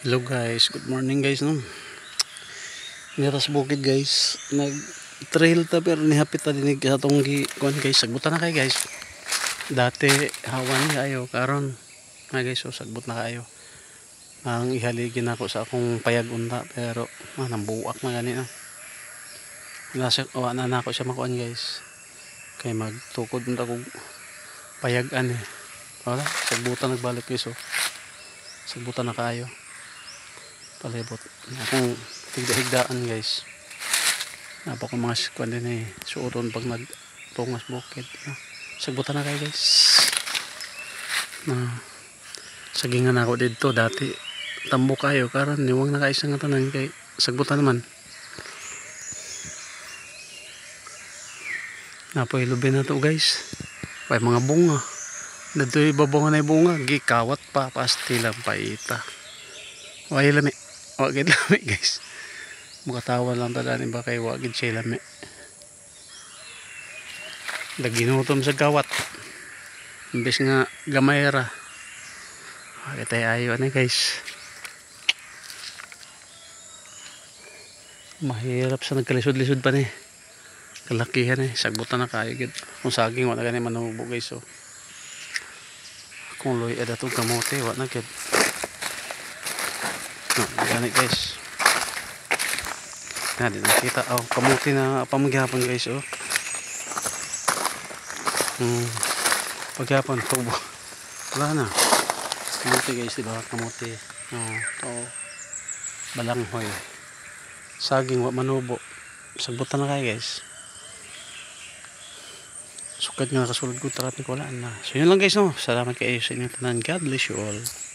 Hello guys, good morning guys no. Niras bukid guys, nag trail ta pero nihapit ta dinig sa tong kuan guys, sagbutan na kay guys. Dati hawan kayo karon nga guys, so sagbut na kayo. Ang ihaligin ako sa akong payag unta pero nang buwak na gani na. Nasa na ako siya makuan guys. Kay magtukod na kog payagan eh. Wala, sagbutan nagbalik guys oh. Sagbutan na kayo. Palibot akong tigda-higdaan guys. Napa ko mga kuan din eh suoton pag nagtungas bukid no? Sagbutan na kayo guys na sagingan ako dito dati tambo kayo karon niwang na kaisa nga tanan kay sagbutan naman napoy lubi na to guys may mga bunga dito ibabunga na yung bunga gikawat pa pastilang paita way lami wagid lami guys mukatawa lang tadaan ba kay wagid siya lami naginutom sa kawat imbes nga gamayra wagid tayo ayo na guys mahirap sa nagkalisod-lisod pa ni kalakihan eh sagbutan na kayo gid kung saging wala gani manubo guys so kung loy ada to kamote wala na gid no gani guys na din nakita oh kamote na pamaghapon guys oh paghapon tubo wala na kamote guys diba kamote oh balanghoy saging wa manubo sagbutan na kayo guys sukat nga nakasulod ko traffic wala na so yun lang guys no salamat kayo sa inyong tanan God bless you all.